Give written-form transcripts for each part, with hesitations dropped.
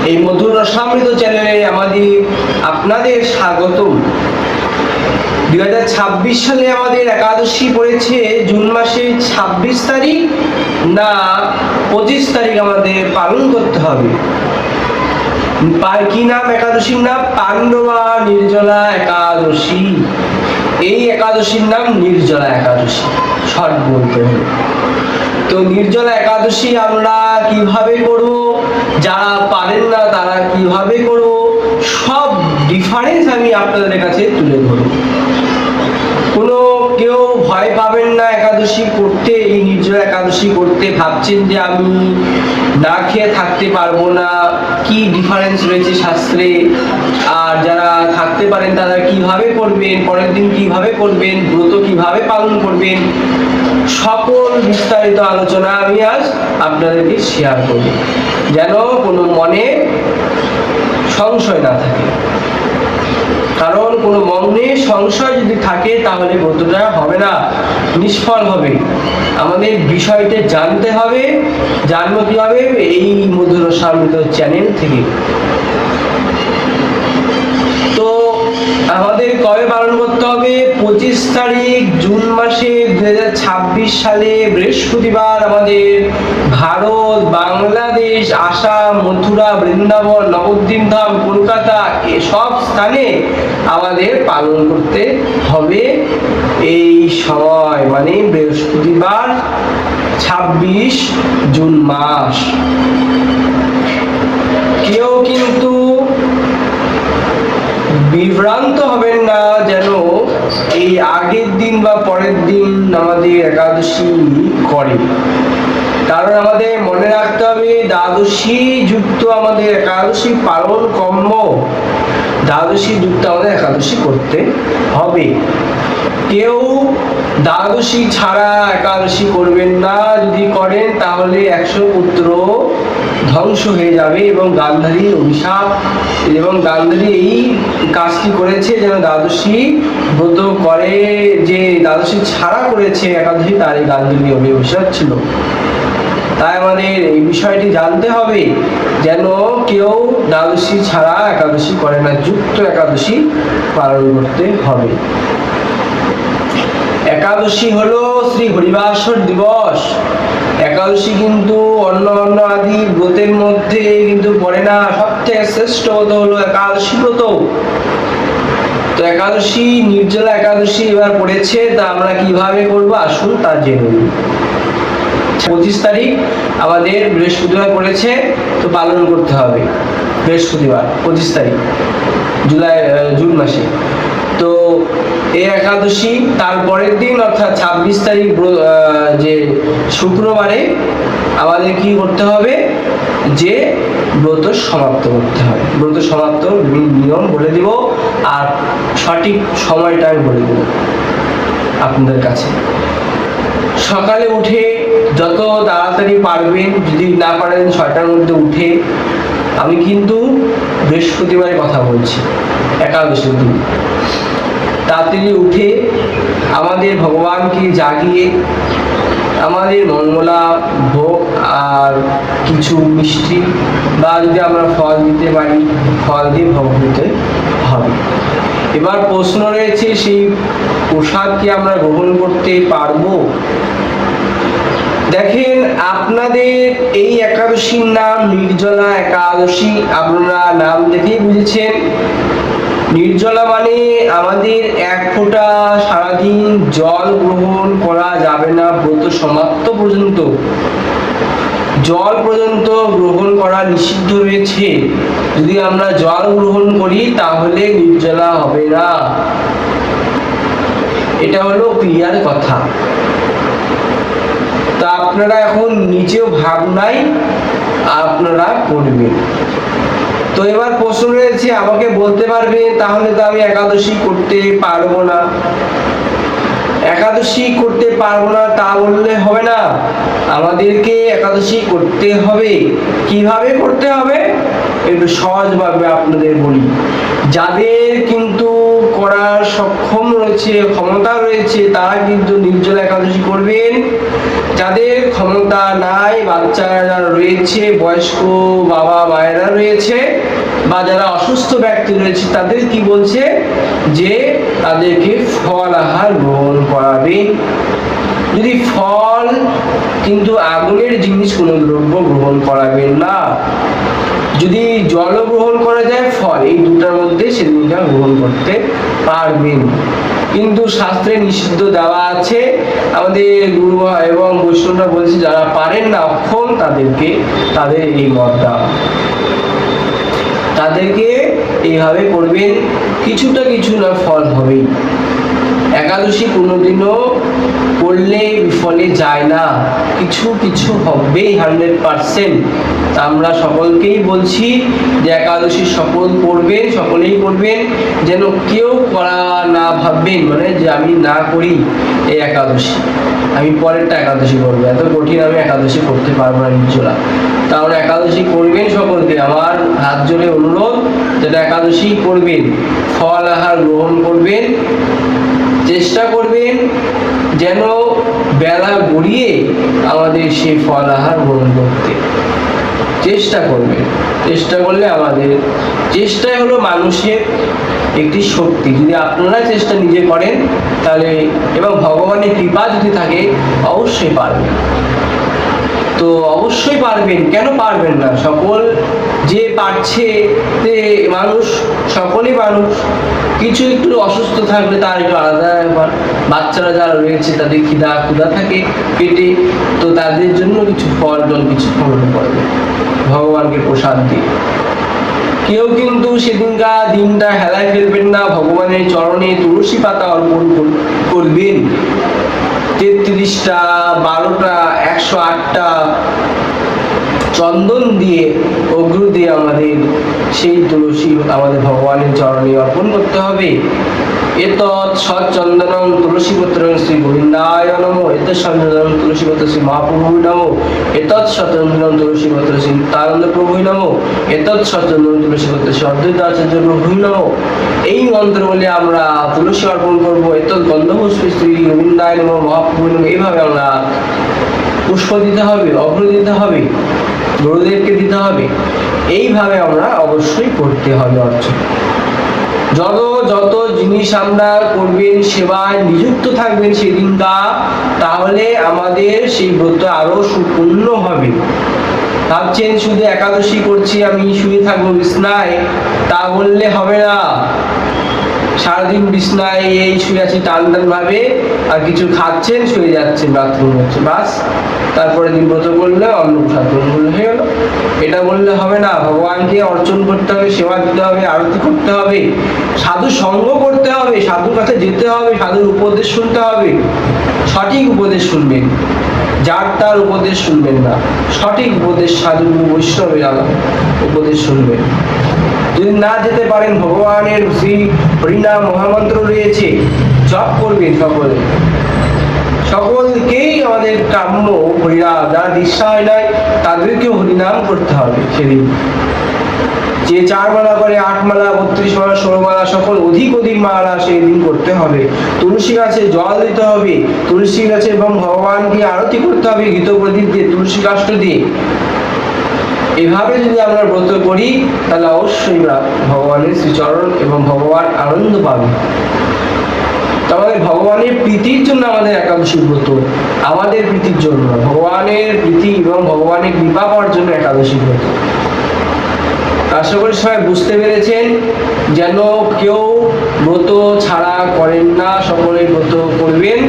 এই মধুর রসামৃত চ্যানেলে আপনাদের স্বাগত। 2026 সালে আমাদের একাদশী পড়েছে জুন মাসের 26 তারিখ না 25 তারিখ আমাদের পালন করতে হবে। কি নাম একাদশীর নাম? পাণ্ডবা নির্জলা একাদশী। এই একাদশীর নাম নির্জলা একাদশী, শর্ট বলতে হলো। তো নির্জলা একাদশী আমরা কিভাবে করব, যারা পারেন না তারা কিভাবে করব, সব ডিফারেন্স আমি আপনাদের কাছে তুলে ধরব। কেউ ভয় পাবেন না একাদশী করতে। এই নির্জলা একাদশী করতে ভাবছেন যে আমি না খেয়ে থাকতে পারবো না, কি ডিফারেন্স রয়েছে শাস্ত্রে, আর যারা থাকতে পারেন তারা কিভাবে করবেন, পরের দিন কিভাবে করবেন, ব্রত কিভাবে পালন করবেন, সকল বিস্তারিত আলোচনা আমি আজ আপনাদেরকে শেয়ার করব, যেন কোনো মনে সংশয় না থাকে। কারণ কোনো মনে সংশয় যদি থাকে তাহলে ব্রতটা হবে না, নিষ্ফল হবে। আমাদের বিষয়টা জানতে হবে। জানবো কি হবে? এই মধুর রসামৃত চ্যানেল থেকে। তো আমাদের কবে পালন করতে হবে? 25 তারিখ জুন মাসে 2026 সালে বৃহস্পতিবার আমাদের ভারত, বাংলাদেশ, আসাম, মথুরা, বৃন্দাবন, নবদ্বীপ ধাম, কলকাতা এসব স্থানে আমাদের পালন করতে হবে। এই সময় মানে বৃহস্পতিবার 26 জুন মাস। কেউ কিন্তু বিভ্রান্ত হবেন না যেন এই আগের দিন বা পরের দিন আমাদের একাদশী করে। কারণ আমাদের মনে রাখতে হবে দ্বাদশী যুক্ত আমাদের একাদশী পালন কর্ম, দ্বাদশী যুক্ত আমাদের একাদশী করতে হবে। কেউ দ্বাদশী ছাড়া একাদশী করবেন না। যদি করেন তাহলে 100 পুত্র ধ্বংস হয়ে যাবে এবং গান্ধারীর অভিশাপ, এবং গান্ধারী এই কাজটি করেছে যেন দ্বাদশী ব্রত করে, যে দ্বাদশী ছাড়া করেছে একাদশী তার এই গান্ধারী অভিশাপ ছিল। তাই আমাদের এই বিষয়টি জানতে হবে যেন কেউ দ্বাদশী ছাড়া একাদশী করে না, যুক্ত একাদশী পালন করতে হবে। একাদশী হলো শ্রী হরিবাসর দিবস। একাদশী কিন্তু অন্য আদি ব্রতের মধ্যে কিন্তু পড়ে না। সবথেকে শ্রেষ্ঠ ব্রত হলো একাদশী ব্রত। তো একাদশী নির্জলা একাদশী এবার পড়েছে, তা আমরা কিভাবে করব আসুন তা জেনে নিই। 25 তারিখ আমাদের বৃহস্পতিবার পড়েছে, তো পালন করতে হবে বৃহস্পতিবার 25 তারিখ জুন মাসে। তো এই একাদশী তারপরের দিন অর্থাৎ 26 তারিখ যে শুক্রবারে আমাদের কি করতে হবে, যে ব্রত সমাপ্ত করতে হবে। ব্রত সমাপ্ত নিয়ম বলে দিব, আর সঠিক সময়টা আমি বলে দেব আপনাদের কাছে। সকালে উঠে যত তাড়াতাড়ি পারবেন, যদি না পারেন 6টার মধ্যে উঠে, আমি কিন্তু বৃহস্পতিবারের কথা বলছি, একাদশীর দিন তাড়াতাড়ি উঠে আমাদের ভগবানকে জাগিয়ে আমাদের মঙ্গলা ভোগ আর কিছু মিষ্টি বা যদি আমরা ফল দিতে পারি, ফল দিয়ে ভোগ দিতে হবে। এবার প্রশ্ন রয়েছে, সেই প্রসাদ কি আমরা গ্রহণ করতে পারবো? দেখেন, আপনাদের এই একাদশীর নাম নির্জলা একাদশী। আপনারা নাম দেখেই বুঝেছেন। নির্জলা মানে আমাদের 1 ফোঁটা সারাদিন জল গ্রহণ করা যাবে না। ব্রত সমাপ্ত পর্যন্ত জল পর্যন্ত গ্রহণ করা নিষিদ্ধ রয়েছে। যদি আমরা জল গ্রহণ করি তাহলে নির্জলা হবে না। এটা হলো ক্লিয়ার কথা। তা আপনারা এখন নিজেও ভাবনাই আপনারা করবেন। তো এবার প্রশ্ন রয়েছে, আমাকে বলতে পারবেন তাহলে তো আমি একাদশী করতে পারবো না। একাদশী করতে পারবো না তা বললে হবে না, আমাদেরকে একাদশী করতে হবে। কিভাবে করতে হবে একটু সহজভাবে আপনাদের বলি। যাদের কিন্তু করার সক্ষম রয়েছে, ক্ষমতা রয়েছে, তারা কিন্তু নির্জলা একাদশী করবেন। যাদের ক্ষমতা নাই, বাচ্চারা যারা রয়েছে, বয়স্ক বাবা মায়েরা রয়েছে, রয়েছে বা যারা অসুস্থ ব্যক্তি রয়েছে তাদের কি বলছে যে তাদেরকে ফল আহার গ্রহণ করাবে। যদি ফল কিন্তু আগুনের জিনিস কোনো দ্রব্য গ্রহণ করাবেন না। যদি জল গ্রহণ করা যায়, ফল, এই দুটার মধ্যে সেদিনটা গ্রহণ করতে পারবেন। কিন্তু শাস্ত্রে নিষিদ্ধ দেওয়া আছে। আমাদের গুরু এবং বৈষ্ণবরা বলছে যারা পারেন না, অক্ষম, তাদের এই মত দেওয়া, তাদেরকে এইভাবে করবেন, কিছুটা কিছু না ফল হবেই। একাদশী কোনোদিনও করলে বিফলে যায় না, কিছু কিছু হবেই 100%। আমরা সকলকেই বলছি যে একাদশী সকলেই করবেন, যেন কেউ করা না ভাববেন, মানে যে আমি না করি এই একাদশী, আমি পরেরটা একাদশী করবো, এত কঠিন আমি একাদশী করতে পারবো না নির্জলা। তাহলে একাদশী করবেন সকলকে আমার হাত জোড়ে অনুরোধ, যেটা একাদশী করবেন, ফল আহার গ্রহণ করবেন, চেষ্টা করবেন যেন বেলা গড়িয়ে আমাদের সেই ফল আহার গ্রহণ করতে চেষ্টা করবেন। চেষ্টা করলে আমাদের চেষ্টাই হলো মানুষের একটি শক্তি। যদি আপনারা চেষ্টা নিজে করেন তাহলে, এবং ভগবানের কৃপা যদি থাকে, অবশ্যই পারবেন। তো অবশ্যই পারবেন, কেন পারবেন না? সকল যে পারছে মানুষ, সকলেই মানুষ। কিছু একটু অসুস্থ থাকলে তার একটু আলাদা ব্যাপার। বাচ্চারা যারা রয়েছে তাদের ক্ষুধা থাকে পেটে, তো তাদের জন্য কিছু ফল টল কিছু গ্রহণ করবে ভগবানকে প্রসাদ দিয়ে। কেউ কিন্তু সেদিনকার দিনটা হেলায় ফেলবেন না, ভগবানের চরণে তুলসী পাতা অর্পণ করবেন। 33টা, 12টা, 108টা চন্দন দিয়ে, অগ্রু দিয়ে আমাদের সেই তুলসী আমাদের ভগবানের চরণে অর্পণ করতে হবে। এতৎ সচ্চন্দনং তুলসীপত্রং শ্রী গোবিন্দায় নমঃ, এতৎ সচ্চন্দনং তুলসীপত্র শ্রী মহাপ্রভুই নমঃ, এতৎ সচ্চন্দনং তুলসীপত্র শ্রী নিত্যানন্দ প্রভুই নমঃ, এতৎ সচ্চন্দনং তুলসীপত্র শ্রী অদ্বৈত আচার্য প্রভুই নমঃ। এই মন্ত্র বলে আমরা তুলসী অর্পণ করবো। এতৎ গন্ধপুষ্পে শ্রী গোবিন্দায় নমঃ, মহাপ্রভুই নমঃ। এইভাবে আমরা পুষ্প দিতে হবে, অগ্র দিতে হবে, গুরুদেবকে দিতে হবে। এইভাবে আমরা অবশ্যই করতে হবে অর্চনা। যত জিনিস আমরা করবেন, সেবায় নিযুক্ত থাকবেন সেদিনটা, তাহলে আমাদের সেই ব্রত আরো সুপূর্ণ হবে। ভাবছেন শুধু একাদশী করছি, আমি শুয়ে থাকবো বিছনায়, তা বললে হবে না। সারাদিন বিছনায় এই শুয়ে আছি টান ভাবে, আর কিছু খাচ্ছেন, শুয়ে যাচ্ছেন, বাথরুম হচ্ছে, বাস, তারপরে দিন ব্রত করলে অন্ন প্রসাদ হয়ে গেল। এটা বললে হবে না। ভগবানকে অর্চন করতে হবে, সেবা দিতে হবে, আরতি করতে হবে, সাধু সঙ্গ করতে হবে, সাধুর কাছে যেতে হবে, সাধুর উপদেশ শুনতে হবে। সঠিক উপদেশ শুনবেন, যার তার উপদেশ শুনবেন না, সঠিক উপদেশ সাধু বৈষ্ণবের উপদেশ শুনবেন। যদি না যেতে পারেন, ভগবানের শ্রী হরিনাম মহামন্ত্র রয়েছে, জপ করবেন সকলকেই আমাদের কাম্য হরিনাম। যারা দীক্ষা হয় নাই তাদেরকেও হরিনাম করতে হবে সেদিন। যে 4 মালা করে, 8 মালা, 32 মালা, 16 মালা, সকল অধিক মালা সেই দিন করতে হবে। তুলসী গাছে জল দিতে হবে, তুলসী গাছে, এবং ভগবানকে আরতি করতে হবে ঘৃত প্রদীপ দিয়ে, তুলসী কাষ্ঠ দিয়ে। এভাবে যদি আমরা ব্রত করি তাহলে অবশ্যই ভগবানের শ্রীচরণ এবং ভগবান আনন্দ পাবে। আমাদের ভগবানের প্রীতির জন্য আমাদের একাদশী ব্রত, আমাদের প্রীতির জন্য, ভগবানের প্রীতি এবং ভগবানের কৃপা পাওয়ার জন্য একাদশী ব্রত। আশা করি সবাই বুঝতে পেরেছেন, যেন কেউ ব্রত ছাড়া করেন না, সকলেই ব্রত করবেন।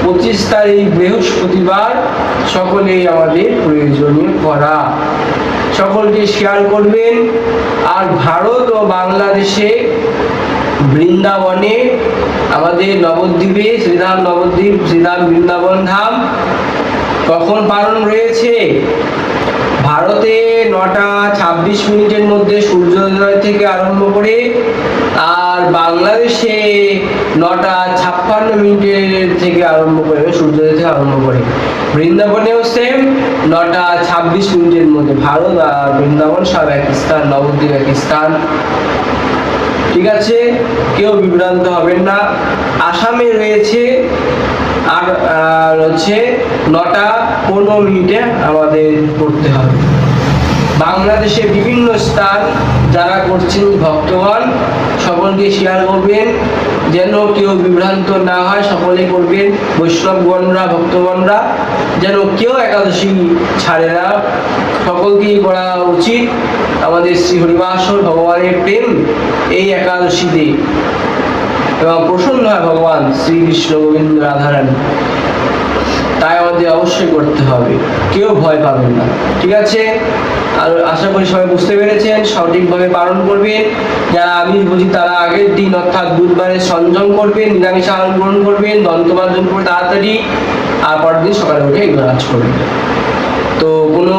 25 তারিখ বৃহস্পতিবার সকলেই আমাদের প্রয়োজনীয় করা, সকলকে শেয়ার করবেন। আর ভারত ও বাংলাদেশে বৃন্দাবনে আমাদের নবদ্বীপে শ্রীধাম নবদ্বীপ, শ্রীধাম বৃন্দাবন ধাম কখন পালন রয়েছে? ভারতে 9টা 26 মিনিটের মধ্যে সূর্যোদয় থেকে আরম্ভ করে, আর বাংলাদেশে 9টা 56 মিনিটের থেকে আরম্ভ করে, সূর্যোদয় থেকে আরম্ভ করে। বৃন্দাবনেও সেম 9টা 26 মিনিটের মধ্যে। ভারত আর বৃন্দাবন সব এক স্থান, নবদ্বীপ এক স্থান। ঠিক আছে, কেউ বিভ্রান্ত হবেন না। আসামে রয়েছে আর হচ্ছে 9টা 15 মিনিটে আমাদের করতে হবে। বাংলাদেশে বিভিন্ন স্থান যারা করছেন ভক্তগণ সকলকে শেয়ার করবেন, যেন কেউ বিভ্রান্ত না হয়, সকলে করবেন। বৈষ্ণবগণরা, ভক্তগণরা যেন কেউ একাদশী ছাড়ে না, সকলকেই করা উচিত। আমাদের শ্রী হরিবাসর ভগবানের প্রেম এই একাদশীতে, এবং প্রসন্ন হয় ভগবান শ্রীকৃষ্ণ গোবিন্দ রাধারানী, তাই আমাদের অবশ্যই করতে হবে, কেউ ভয় পাবেন না। ঠিক আছে, আর আশা করি সবাই বুঝতে পেরেছেন, সঠিকভাবে পালন করবেন। যারা আমিষ বুঝি তারা আগের দিন অর্থাৎ বুধবারে সংযম করবেন, নিরামিষ আহার গ্রহণ করবেন, দন্তমার্জন করে তাড়াতাড়ি, আর পরের দিন সকালে উঠে এগুলো কাজ করবেন। তো কোনো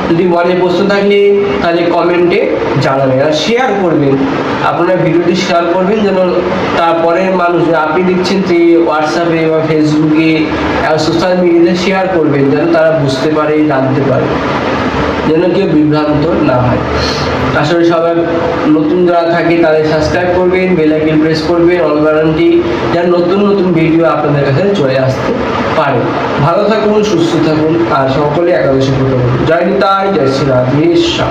যদি মনে প্রশ্ন থাকে তাহলে কমেন্টে জানাবেন, আর শেয়ার করবেন। আপনারা ভিডিওটি শেয়ার করবেন যেন তারপরের মানুষ, আপনি দেখছেন যে হোয়াটসঅ্যাপে বা ফেসবুকে সোশ্যাল মিডিয়াতে শেয়ার করবেন, যেন তারা বুঝতে পারে, জানতে পারে, যেন কেউ বিভ্রান্ত না হয়। আসলে সবাই নতুন যারা থাকে তাদের সাবস্ক্রাইব করবেন, বেল আইকন প্রেস করবেন, অল বাটনটি, যেন নতুন নতুন ভিডিও আপনাদের কাছে চলে আসতে পারে। ভালো থাকুন, সুস্থ থাকুন, আর সকলে একাদশী করতে পারুন। জয় নিতাই, জয় শ্রী রাধেশ্যাম।